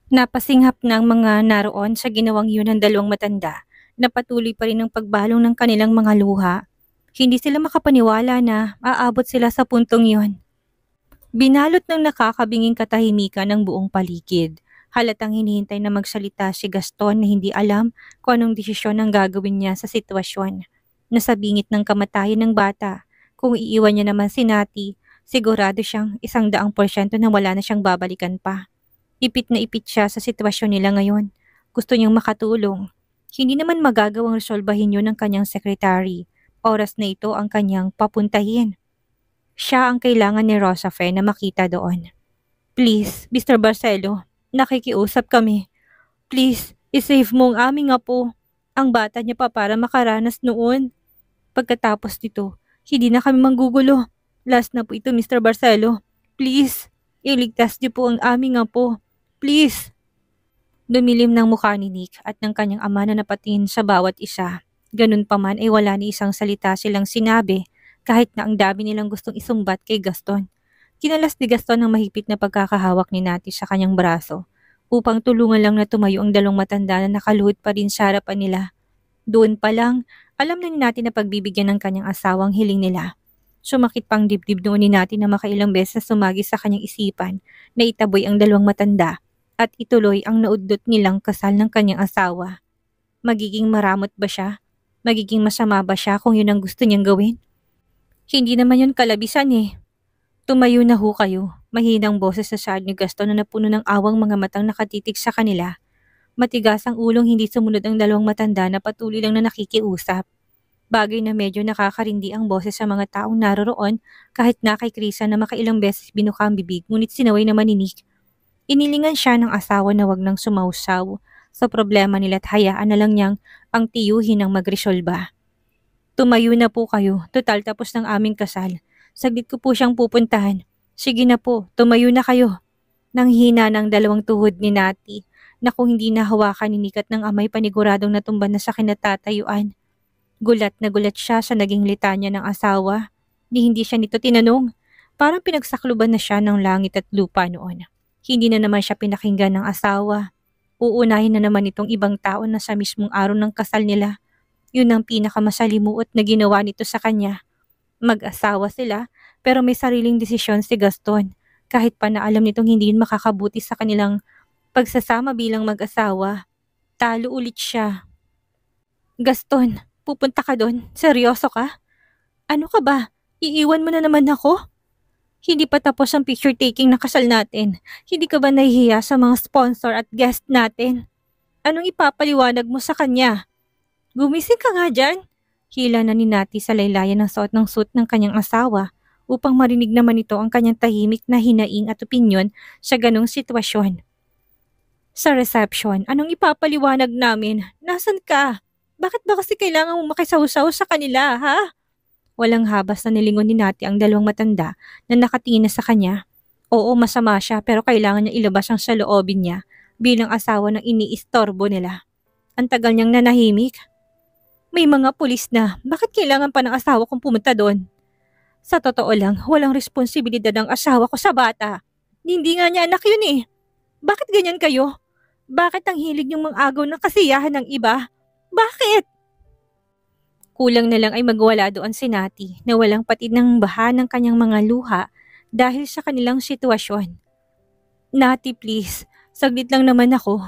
Napasinghap ng mga naroon sa ginawang yun ng dalawang matanda na patuloy pa rin ang pagbalong ng kanilang mga luha. Hindi sila makapaniwala na aabot sila sa puntong yun. Binalot ng nakakabinging katahimikan ng buong paligid. Halatang hinihintay na magsalita si Gaston na hindi alam kung anong desisyon ang gagawin niya sa sitwasyon. Nasa bingit ng kamatayan ng bata. Kung iiwan niya naman si Nati, sigurado siyang 100% na wala na siyang babalikan pa. Ipit na ipit siya sa sitwasyon nila ngayon. Gusto niyang makatulong. Hindi naman magagawang resolbahin yun ng kanyang sekretary. Oras na ito ang kanyang papuntahin. Siya ang kailangan ni Rosafe na makita doon. Please, Mr. Barcelo, nakikiusap kami. Please, isave mo ang aming apo. Ang bata niya pa para makaranas noon. Pagkatapos nito, hindi na kami manggugulo. Last na po ito, Mr. Barcelo. Please, iligtas niyo po ang aming apo. Please. Dumilim ng mukha ni Nick at ng kanyang ama na napatingin sa bawat isa. Ganun pa man ay wala ni isang salita silang sinabi kahit na ang dami nilang gustong isumbat kay Gaston. Kinalas ni Gaston ang mahigpit na pagkakahawak ni Nati sa kanyang braso upang tulungan lang na tumayo ang dalawang matanda na nakaluhod pa rin sa harapan nila. Doon pa lang, alam na ni Nati na pagbibigyan ng kanyang asawang hiling nila. Sumakit pang dibdib noon ni Nati na makailang beses sumagi sa kanyang isipan na itaboy ang dalawang matanda at ituloy ang naudlot nilang kasal ng kanyang asawa. Magiging maramot ba siya? Magiging masama ba siya kung yun ang gusto niyang gawin? Hindi naman yun kalabisan eh. Tumayo na ho kayo. Mahinang boses sa side ni Gaston na napuno ng awang mga matang nakatitig sa kanila. Matigas ang ulong hindi sumunod ang dalawang matanda na patuloy lang na nakikiusap. Bagay na medyo nakakarindi ang boses sa mga taong naroroon kahit na kay Krisa na makailang beses binuka ang bibig ngunit sinaway naman ni Nick. Inilingan siya ng asawa na wag nang sumausaw sa problema nila at hayaan na lang niyang ang tiyuhin ang magresolba. Tumayo na po kayo, total tapos ng aming kasal. Saglit ko po siyang pupuntahan. Sige na po, tumayo na kayo. Nang hina ng dalawang tuhod ni Nati na kung hindi nahawakan ni Nick at ng amay paniguradong natumba na sa kinatatayuan. Gulat na gulat siya sa naging litanya ng asawa. Hindi siya nito tinanong. Parang pinagsakluban na siya ng langit at lupa noon. Hindi na naman siya pinakinggan ng asawa. Uunahin na naman itong ibang tao na sa mismong araw ng kasal nila. Yun ang pinakamasalimuot na ginawa nito sa kanya. Mag-asawa sila pero may sariling desisyon si Gaston. Kahit pa na alam nitong hindi yun makakabuti sa kanilang pagsasama bilang mag-asawa. Talo ulit siya. Gaston, pupunta ka doon? Seryoso ka? Ano ka ba? Iiwan mo na naman ako? Hindi pa tapos ang picture taking na kasal natin. Hindi ka ba nahihiya sa mga sponsor at guest natin? Anong ipapaliwanag mo sa kanya? Gumising ka nga dyan. Hila na ni Nati sa laylayan ng suot ng suit ng kanyang asawa upang marinig naman ito ang kanyang tahimik na hinaing at opinyon sa ganong sitwasyon. Sa reception, anong ipapaliwanag namin? Nasaan ka? Bakit ba kasi kailangan mo makisawsaw sa kanila, ha? Walang habas na nilingon ni Nati ang dalawang matanda na nakatingin na sa kanya. Oo, masama siya pero kailangan niya ilabas ang saloobin niya bilang asawa ng iniistorbo nila. Ang tagal niyang nanahimik. May mga pulis na, bakit kailangan pa ng asawa kong pumunta doon? Sa totoo lang, walang responsibilidad ng asawa ko sa bata. Hindi nga niya anak yun eh. Bakit ganyan kayo? Bakit ang hilig niyong mang-agaw ng kasiyahan ng iba? Bakit? Kulang na lang ay magwala doon si Nati na walang patid ng baha ng kanyang mga luha dahil sa kanilang sitwasyon. Nati please, saglit lang naman ako.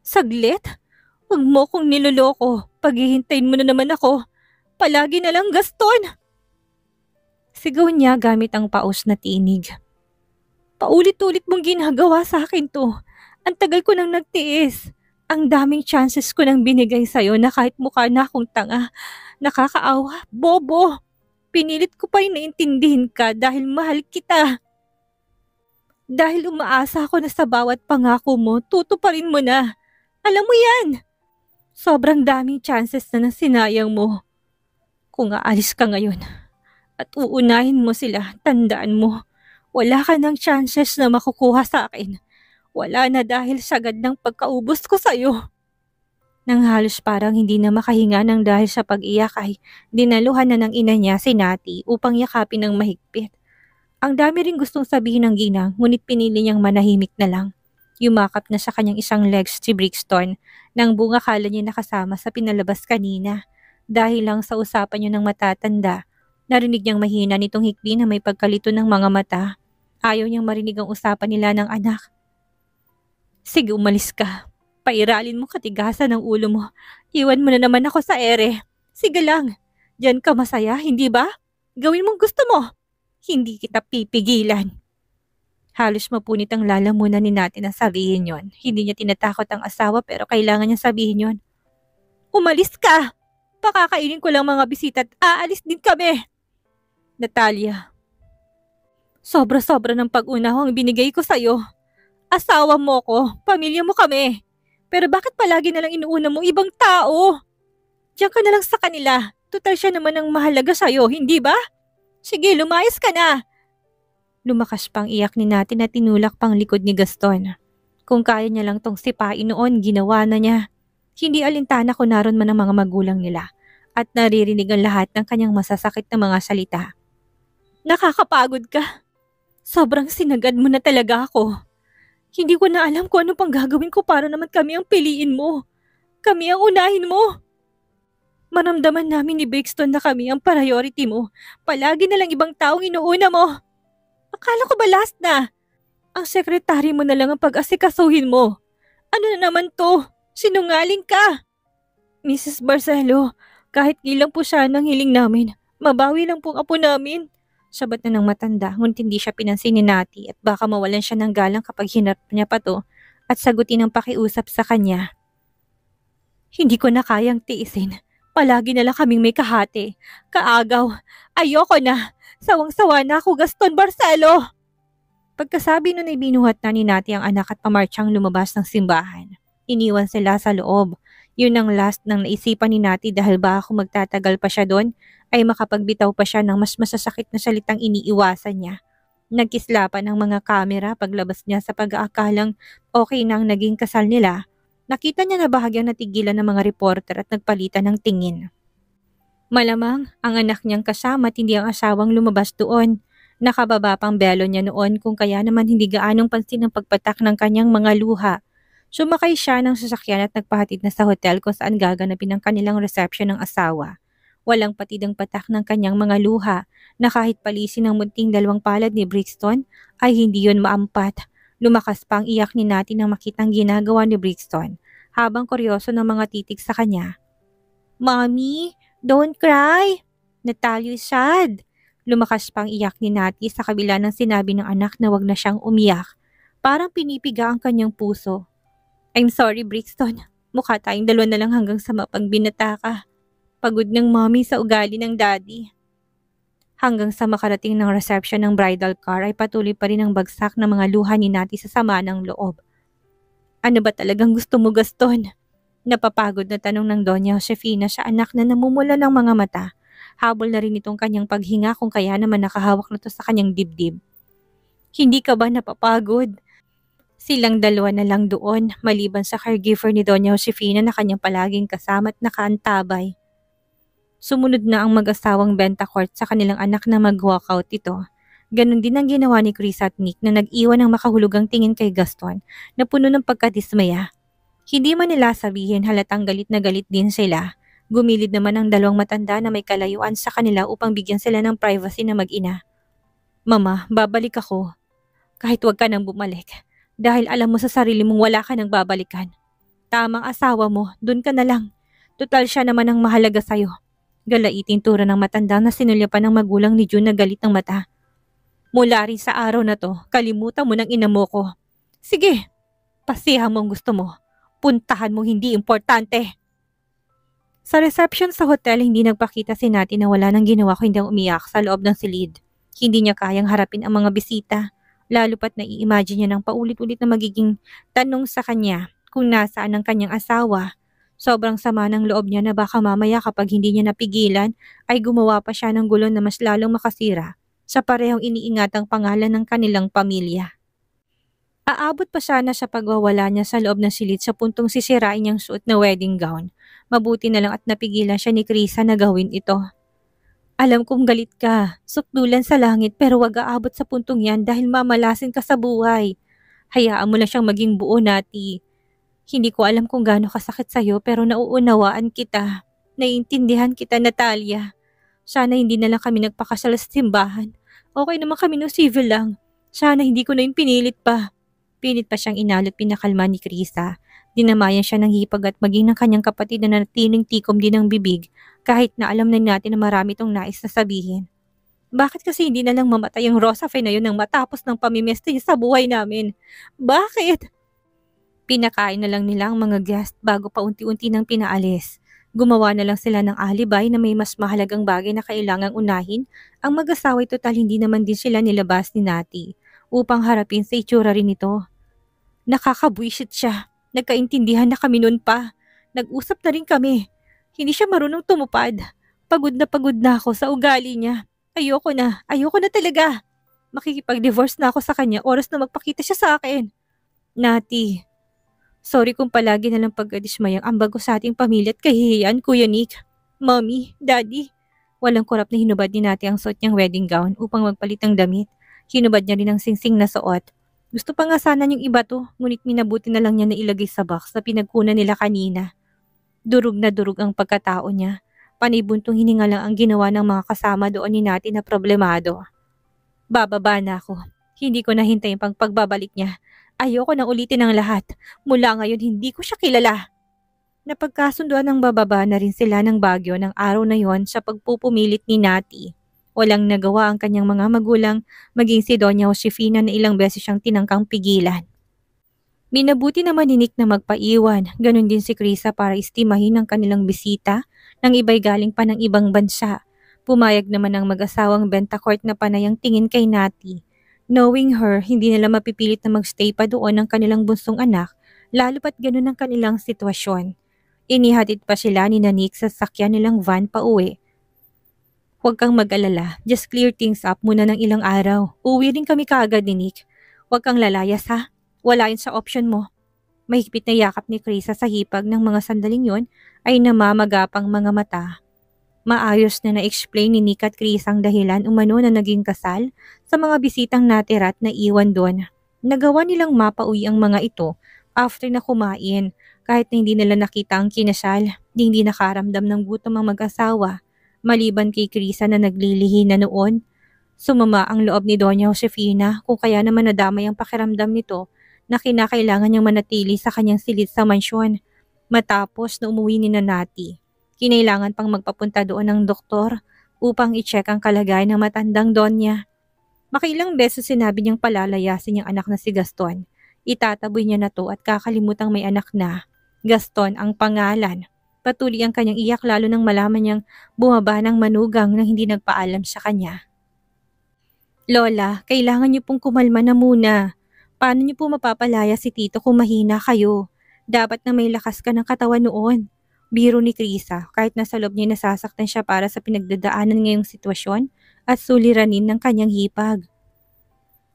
Saglit? Huwag mo kong niloloko. Paghihintayin mo na naman ako. Palagi na lang Gaston. Sigaw niya gamit ang paus na tinig. Paulit-ulit mong ginagawa sa akin to. Ang tagal ko nang nagtiis. Ang daming chances ko nang binigay sa'yo na kahit mukha na akong tanga. Nakakaawa, bobo. Pinilit ko pa rin naintindihin ka dahil mahal kita. Dahil umaasa ako na sa bawat pangako mo, tutuparin mo na. Alam mo yan. Sobrang daming chances na sinayang mo. Kung aalis ka ngayon at uunahin mo sila, tandaan mo, wala ka ng chances na makukuha sa akin. Wala na dahil sagad ng pagkaubos ko sa'yo. Nang halos parang hindi na makahinga ng dahil sa pag-iyak ay dinaluhan na ng ina niya si Nati upang yakapin ng mahigpit. Ang dami ring gustong sabihin ng ginang ngunit pinili niyang manahimik na lang. Yumakap na sa kanyang isang legs si Brixton nang bunga kala niya nakasama sa pinalabas kanina. Dahil lang sa usapan niyo ng matatanda, narinig niyang mahina nitong hikbi na may pagkalito ng mga mata. Ayaw niyang marinig ang usapan nila ng anak. Sige, umalis ka. Pairalin mo katigasan ng ulo mo. Iwan mo na naman ako sa ere. Sige lang. Diyan ka masaya, hindi ba? Gawin mong gusto mo. Hindi kita pipigilan. Halos mapunit ang lalamunan ni natin na sabihin yon. Hindi niya tinatakot ang asawa pero kailangan niya sabihin yon. Umalis ka! Pakakainin ko lang mga bisita at aalis din kami. Natalia. Sobra-sobra ng pag-unawa ang binigay ko sa'yo. Asawa mo ko, pamilya mo kami. Pero bakit palagi na lang inuuna mo ibang tao? Diyan ka na lang sa kanila. Tutal siya naman ang mahalaga sa'yo, hindi ba? Sige, lumayas ka na. Lumakas pang iyak ni natin at tinulak pang likod ni Gaston. Kung kaya niya lang tong sipain noon, ginawa na niya. Hindi alintana kung naroon man ang mga magulang nila at naririnig ang lahat ng kanyang masasakit na mga salita. Nakakapagod ka. Sobrang sinagad mo na talaga ako. Hindi ko na alam kung ano pang gagawin ko para naman kami ang piliin mo. Kami ang unahin mo. Maramdaman namin ni Brixton na kami ang priority mo. Palagi na lang ibang taong inuuna mo. Akala ko ba last na? Ang sekretary mo na lang ang pag-asikasuhin mo. Ano na naman to? Sinungaling ka. Mrs. Barcelo, kahit ilang po siya ng hiling namin, mabawi lang pong apo namin. Sabat na ng matanda, ngunit hindi siya pinansin ni Nati at baka mawalan siya ng galang kapag hinarap niya pa to at sagutin ang pakiusap sa kanya. Hindi ko na kayang tiisin. Palagi na lang kaming may kahati. Kaagaw. Ayoko na. Sawang-sawa na ako, Gaston Barcelo. Pagkasabi nun ay binuhat na ni Nati ang anak at pamartsang lumabas ng simbahan. Iniwan sila sa loob. Yun ang last nang naisipan ni Nati dahil baka kung magtatagal pa siya doon ay makapagbitaw pa siya ng mas masasakit na salitang iniiwasan niya. Nagkislapan ang mga kamera paglabas niya sa pag-aakalang okay na ang naging kasal nila. Nakita niya na bahagyang natigilan ng mga reporter at nagpalitan ng tingin. Malamang ang anak niyang kasama at hindi ang asawang lumabas doon. Nakababa pang belo niya noon kung kaya naman hindi gaanong pansin ang pagpatak ng kanyang mga luha. Sumakay siya ng sasakyan at nagpahatid na sa hotel kung saan gaganapin ang kanilang reception ng asawa. Walang patid ang patak ng kanyang mga luha na kahit palisin ng munting dalawang palad ni Brixton ay hindi yon maampat. Lumakas pa ang iyak ni Nati nang makitang ginagawa ni Brixton habang kuryoso ng mga titig sa kanya. Mommy, don't cry. Natalia is sad. Lumakas pang iyak ni Nati sa kabila ng sinabi ng anak na wag na siyang umiyak. Parang pinipiga ang kanyang puso. I'm sorry, Brixton. Mukha tayong dalawa na lang hanggang sa mapagbinata ka. Pagod ng mommy sa ugali ng daddy. Hanggang sa makarating ng reception ng bridal car ay patuloy pa rin ang bagsak ng mga luha ni Nati sa sama ng loob. Ano ba talagang gusto mo, Gaston? Napapagod na tanong ng Doña Josefina sa anak na namumula ng mga mata. Habol na rin itong kanyang paghinga kung kaya naman nakahawak na to sa kanyang dibdib. Hindi ka ba napapagod? Silang dalawa na lang doon maliban sa caregiver ni Doña Josefina na kanyang palaging kasama at nakaantabay. Sumunod na ang mag-asawang Bentacourt sa kanilang anak na mag-walkout ito. Ganon din ang ginawa ni Chris at Nick na nag-iwan ng makahulugang tingin kay Gaston na puno ng pagkadismaya. Hindi man nila sabihin halatang galit na galit din sila. Gumilid naman ang dalawang matanda na may kalayuan sa kanila upang bigyan sila ng privacy na mag-ina. Mama, babalik ako. Kahit wag ka nang bumalik. Dahil alam mo sa sarili mong wala ka nang babalikan. Tamang asawa mo, dun ka na lang. Tutal siya naman ang mahalaga sa'yo. Galaiting tura ng matanda na sinulyapan ng magulang ni June na galit ng mata. Mula rin sa araw na to, kalimutan mo ng ina mo ko. Sige, pasihan mo ang gusto mo. Puntahan mo hindi importante. Sa reception sa hotel, hindi nagpakita si Nati na wala nang ginawa kundi ang umiyak sa loob ng silid. Hindi niya kayang harapin ang mga bisita. Lalo pat nai-imagine niya ng paulit-ulit na magiging tanong sa kanya kung nasaan ang kanyang asawa. Sobrang sama ng loob niya na baka mamaya kapag hindi niya napigilan ay gumawa pa siya ng gulo na mas lalong makasira sa parehong iniingatang pangalan ng kanilang pamilya. Aabot pa sana sa pagwawala niya sa loob ng silid sa puntong sisirain niyang suot na wedding gown. Mabuti na lang at napigilan siya ni Krisa na gawin ito. Alam kong galit ka, sukdulan sa langit pero wag aabot sa puntong yan dahil mamalasin ka sa buhay. Hayaan mo lang siyang maging buo, Nati. Hindi ko alam kung gaano kasakit sa'yo pero nauunawaan kita. Naiintindihan kita, Natalia. Sana hindi na lang kami nagpakasal sa simbahan. Okay naman kami no civil lang. Sana hindi ko na yung pinilit pa. Pilit pa siyang inalot pinakalma ni Krisa. Dinamayan siya ng hipag at maging ng kanyang kapatid na natiling tikom din ng bibig kahit na alam na natin na marami tong nais na sabihin. Bakit kasi hindi na lang mamatay ang Rosafe na yun nang matapos ng pamimeste niya sa buhay namin? Bakit? Pinakain na lang nila ang mga guest bago pa unti-unti nang pinaalis. Gumawa na lang sila ng alibay na may mas mahalagang bagay na kailangang unahin. Ang mag-asawa'y total hindi naman din sila nilabas ni Nati upang harapin sa itsura rin ito. Nakakabwisit siya. Nagkaintindihan na kami noon pa. Nag-usap na rin kami. Hindi siya marunong tumupad. Pagod na ako sa ugali niya. Ayoko na talaga. Makikipag-divorce na ako sa kanya oras na magpakita siya sa akin. Nati, sorry kung palagi na lang pagkadismayang ambag ko sa ating pamilya at kahihiyan, Kuya Nick. Mommy, Daddy. Walang kurap na hinubad ni Nati ang suot niyang wedding gown upang magpalit ng damit. Hinubad niya rin ang singsing na suot. Gusto pa nga sana niyang iba to, ngunit minabuti na lang niya na ilagay sa box na pinagkunan nila kanina. Durog na durog ang pagkatao niya. Panay buntong hininga lang ang ginawa ng mga kasama doon ni Nati na problemado. Bababa na ako. Hindi ko nahintay pang pagbabalik niya. Ayoko nang ulitin ang lahat. Mula ngayon hindi ko siya kilala. Napagkasunduan ng bababa na rin sila ng Baguio ng araw na yon sa pagpupumilit ni Nati. Walang nagawa ang kanyang mga magulang, maging si Doña Josefina na ilang beses siyang tinangkang pigilan. Minabuti naman ni Nick na magpaiwan, ganun din si Krisa para istimahin ang kanilang bisita ng iba'y galing pa ng ibang bansa. Pumayag naman ang mag-asawang Bentacourt na panay ang tingin kay Nati. Knowing her, hindi nila mapipilit na magstay pa doon ang kanilang bunsong anak, lalo pat ganun ang kanilang sitwasyon. Inihatid pa sila ni Nick sa sakyan nilang van pa uwi. Huwag kang mag-alala, just clear things up muna ng ilang araw. Uwi rin kami kaagad ni Nick. Huwag kang lalayas ha, wala yun sa option mo. Mahigpit na yakap ni Krisa sa hipag ng mga sandaling yon ay namamagapang mga mata. Maayos na na-explain ni Nick at Krisa ang dahilan umano na naging kasal sa mga bisitang natira at naiwan doon. Nagawa nilang mapauwi ang mga ito after na kumain kahit na hindi nila nakita ang kinasal, hindi nakaramdam ng gutom ang mag-asawa. Maliban kay Krisa na naglilihi na noon, sumama ang loob ni Doña Josefina kung kaya naman nadamay ang pakiramdam nito na kinakailangan niyang manatili sa kanyang silid sa mansyon. Matapos na umuwi ni Nati, kinailangan pang magpapunta doon ng doktor upang i-check ang kalagayan ng matandang Donya. Makailang beses sinabi niyang palalayasin niyang anak na si Gaston. Itataboy niya na to at kakalimutang may anak na. Gaston ang pangalan. Patuloy ang kanyang iyak lalo nang malaman niyang bumaba ng manugang nang hindi nagpaalam sa kanya. Lola, kailangan niyo pong kumalma na muna. Paano niyo po mapapalaya si Tito kung mahina kayo? Dapat na may lakas ka ng katawan noon. Biro ni Krisa kahit nasa loob niya nasasaktan siya para sa pinagdadaanan ngayong sitwasyon at suliranin ng kanyang hipag.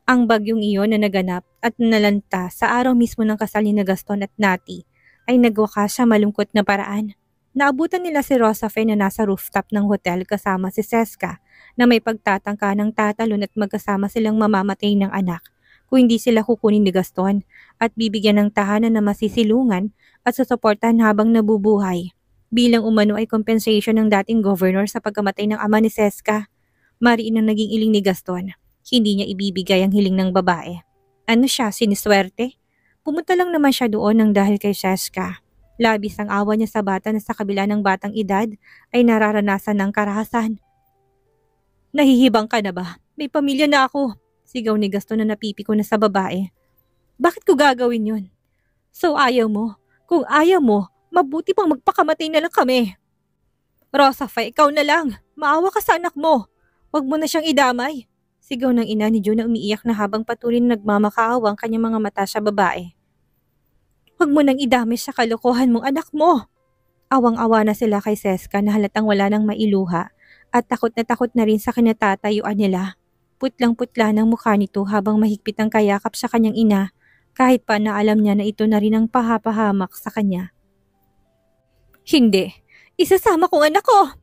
Ang bagyong iyon na naganap at nalanta sa araw mismo ng kasal ni Gaston at Nati ay nagwakas sa malungkot na paraan. Naabutan nila si Rosafe na nasa rooftop ng hotel kasama si Seska na may pagtatangka ng tatalon at magkasama silang mamamatay ng anak kung hindi sila kukunin ni Gaston at bibigyan ng tahanan na masisilungan at susuportahan habang nabubuhay. Bilang umano ay compensation ng dating governor sa pagkamatay ng ama ni Seska. Mariin ang naging iling ni Gaston. Hindi niya ibibigay ang hiling ng babae. Ano siya, siniswerte? Pumunta lang naman siya doon nang dahil kay Seska. Labis ang awa niya sa bata na sa kabila ng batang edad ay nararanasan ng karahasan. Nahihibang ka na ba? May pamilya na ako. Sigaw ni Gaston na napipiko na sa babae. Bakit ko gagawin yun? So ayaw mo? Kung ayaw mo, mabuti pang magpakamatay na lang kami. Rosafe, ikaw na lang. Maawa ka sa anak mo. Huwag mo na siyang idamay. Sigaw ng ina ni June na umiiyak na habang patuloy na nagmamakaawa ang kanyang mga mata sa babae. Huwag mo nang idamay sa kalokohan mong anak mo. Awang-awa na sila kay Seska na halatang wala nang mailuha at takot na rin sa kinatatayuan nila. Putlang-putla ng mukha nito habang mahigpit ang kayakap sa kanyang ina kahit pa na alam niya na ito na rin ang pahapahamak sa kanya. Hindi, isasama kong anak ko!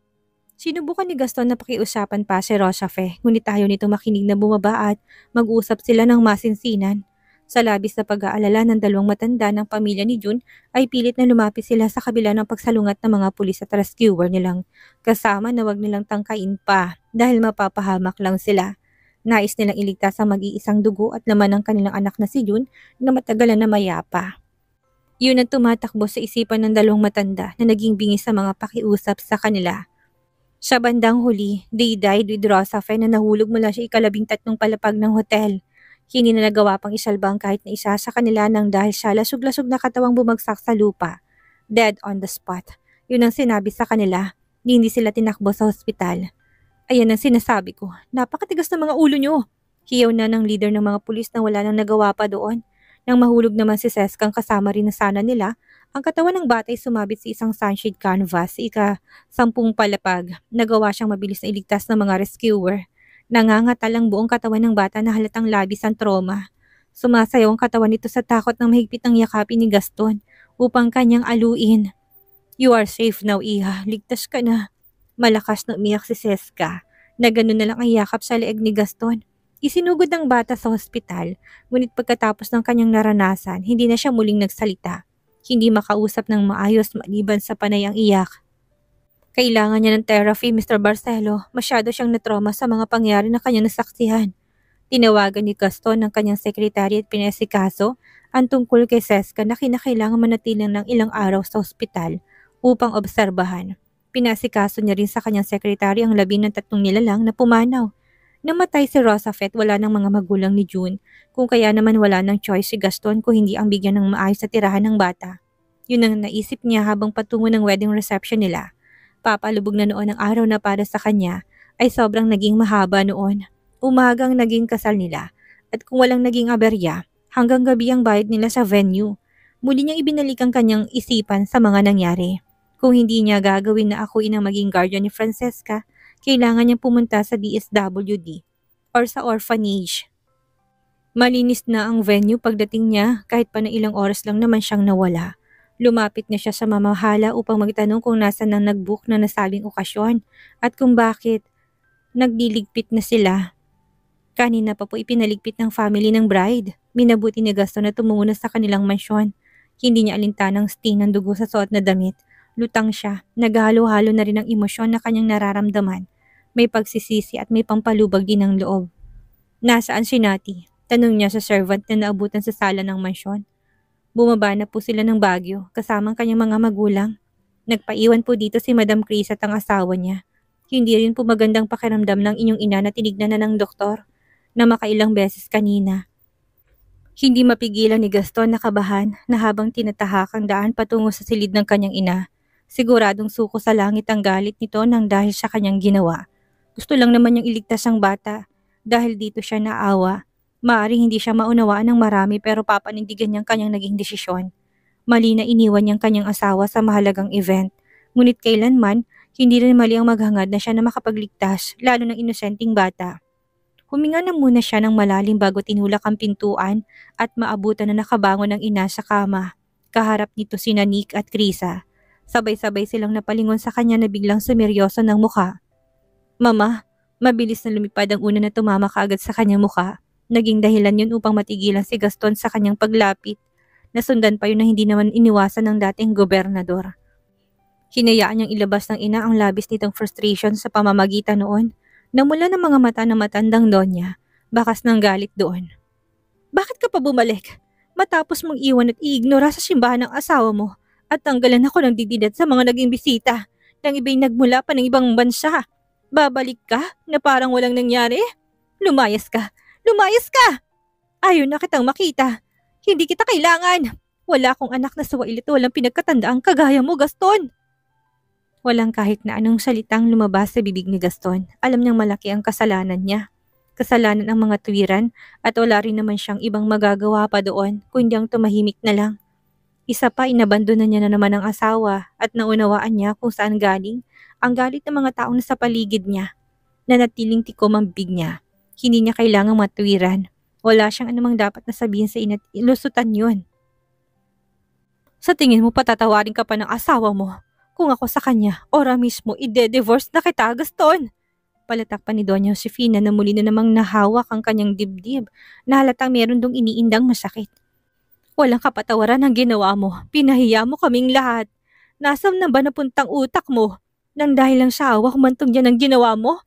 Sinubukan ni Gaston na pakiusapan pa si Rosafe, ngunit ayaw nito makinig na bumaba at mag-usap sila ng masinsinan. Sa labis na pag-aalala ng dalawang matanda ng pamilya ni June ay pilit na lumapit sila sa kabila ng pagsalungat ng mga pulis at rescuer nilang kasama na wag nilang tangkain pa dahil mapapahamak lang sila. Nais nilang iligtas ang mag-iisang dugo at laman ng kanilang anak na si June na matagalan na mayapa. Yun ang tumatakbo sa isipan ng dalawang matanda na naging bingi sa mga pakiusap sa kanila. Sa bandang huli, they died with Rosafe na nahulog mula sa 13 palapag ng hotel. Hindi na nagawa pang isalbang kahit na isa sa kanila nang dahil sa lasog-lasog na katawang bumagsak sa lupa. Dead on the spot. Yun ang sinabi sa kanila. Hindi sila tinakbo sa ospital. Ayan ang sinasabi ko. Napakatigas ng mga ulo nyo. Hiyaw na ng leader ng mga pulis na wala nang nagawa pa doon. Nang mahulog naman si Seskang kasama rin na sana nila, ang katawan ng bata ay sumabit sa isang sunshade canvas sa ika-10 palapag. Nagawa siyang mabilis na iligtas ng mga rescuer. Nangangatal ang buong katawan ng bata na halatang labis ang trauma. Sumasayaw ang katawan nito sa takot ng mahigpit ng yakapin ni Gaston upang kanyang aluin. You are safe now, Iha. Ligtas ka na. Malakas na umiyak si Seska na gano'n na lang ang yakap sa leeg ni Gaston. Isinugod ng bata sa hospital, ngunit pagkatapos ng kanyang naranasan, hindi na siya muling nagsalita. Hindi makausap ng maayos maliban sa panay ang iyak. Kailangan niya ng therapy, Mr. Barcelo. Masyado siyang natrauma sa mga pangyari na kanyang nasaksihan. Tinawagan ni Gaston ng kanyang sekretary at pinasikaso ang tungkol kay Seska na kinakailangan manatiling ng ilang araw sa ospital upang obserbahan. Pinasikaso niya rin sa kanyang sekretary ang 13 nilalang na pumanaw. Namatay si Rosafet, wala ng mga magulang ni June, kung kaya naman wala ng choice si Gaston kung hindi ang bigyan ng maayos sa tirahan ng bata. Yun ang naisip niya habang patungo ng wedding reception nila. Papalubog na noon ang araw na para sa kanya ay sobrang naging mahaba noon. Umagang naging kasal nila at kung walang naging aberya, hanggang gabi ang bayad nila sa venue. Muli niyang ibinalik ang kanyang isipan sa mga nangyari. Kung hindi niya gagawin na akuin ang maging guardian ni Francesca, kailangan niyang pumunta sa DSWD or sa orphanage. Malinis na ang venue pagdating niya kahit pa na ilang oras lang naman siyang nawala. Lumapit na siya sa mamahala upang magtanong kung nasan ang nag-book na nasabing okasyon at kung bakit nagliligpit na sila. Kanina pa po ipinaligpit ng family ng bride. Minabuti ni Gaston na tumungo na sa kanilang mansyon. Hindi niya alintanang stain ng dugo sa suot na damit. Lutang siya, naghalo-halo na rin ang emosyon na kanyang nararamdaman. May pagsisisi at may pampalubag din ng loob. Nasaan si Nati? Tanong niya sa servant na naabutan sa sala ng mansyon. Bumaba na po sila ng Baguio kasamang kanyang mga magulang. Nagpaiwan po dito si Madam Chris at ang asawa niya. Hindi rin po magandang pakiramdam ng inyong ina na tinignan na ng doktor na makailang beses kanina. Hindi mapigilan ni Gaston na kabahan na habang tinatahak ang daan patungo sa silid ng kanyang ina. Siguradong suko sa langit ang galit nito nang dahil sa kanyang ginawa. Gusto lang naman niyang iligtas ang bata dahil dito siya naawa. Maaring hindi siya maunawaan ng marami pero papanindigan niyang kanyang naging desisyon. Mali na iniwan niyang kanyang asawa sa mahalagang event. Ngunit kailanman, hindi rin mali ang maghangad na siya na makapagligtas, lalo ng inosenteng bata. Huminga na muna siya ng malalim bago tinulak ang pintuan at maabutan na nakabangon ng ina sa kama. Kaharap nito sina Nick at Krisa. Sabay-sabay silang napalingon sa kanya na biglang sumeryoso ng mukha. Mama, mabilis na lumipad ang una na tumama kaagad sa kanyang mukha. Naging dahilan yun upang matigilan si Gaston sa kanyang paglapit. Nasundan pa yun na hindi naman iniwasan ng dating gobernador. Hinayaan niyang ilabas ng ina ang labis nitong frustration sa pamamagitan noon. Namula ng mga mata ng matandang Donya, bakas ng galit doon. Bakit ka pa bumalik? Matapos mong iwan at iignora sa simbahan ng asawa mo at tanggalan ako ng dididat sa mga naging bisita nang iba'y nagmula pa ng ibang bansa. Babalik ka na parang walang nangyari? Lumayas ka! Lumayas ka! Ayaw na kitang makita. Hindi kita kailangan. Wala akong anak na suwailit, walang pinagkatandaang kagaya mo, Gaston. Walang kahit na anong salitang lumabas sa bibig ni Gaston. Alam niyang malaki ang kasalanan niya. Kasalanan ang mga tuwiran at wala rin naman siyang ibang magagawa pa doon kundi ang tumahimik na lang. Isa pa, inabandonan niya na naman ang asawa at naunawaan niya kung saan galing ang galit ng mga taong nasa paligid niya. Nanatiling tikom ang bibig niya. Hindi niya kailangang matuwiran. Wala siyang anumang dapat na sabihin sa ina't ilusutan yun. Sa tingin mo patatawarin ka pa ng asawa mo? Kung ako sa kanya, ora mismo ide-divorce na kita, Gaston. Palatak pa ni Doña Josefina na muli na namang nahawak ang kanyang dibdib na halatang meron dong iniindang masakit. Walang kapatawaran ang ginawa mo. Pinahiya mo kaming lahat. Nasaan na ba napuntang utak mo? Nang dahil lang sa awa humantong yan ang ginawa mo?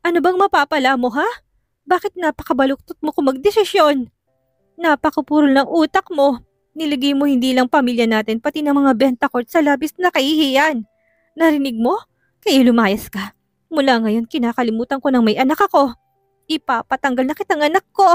Ano bang mapapala mo, ha? Bakit napakabaluktot mo kung magdesisyon? Napakapurol ng utak mo. Nilagay mo hindi lang pamilya natin pati ng mga bentakort sa labis na kahihiyan. Narinig mo? Kaya lumayas ka. Mula ngayon kinakalimutan ko nang may anak ako. Ipapatanggal na kitang anak ko.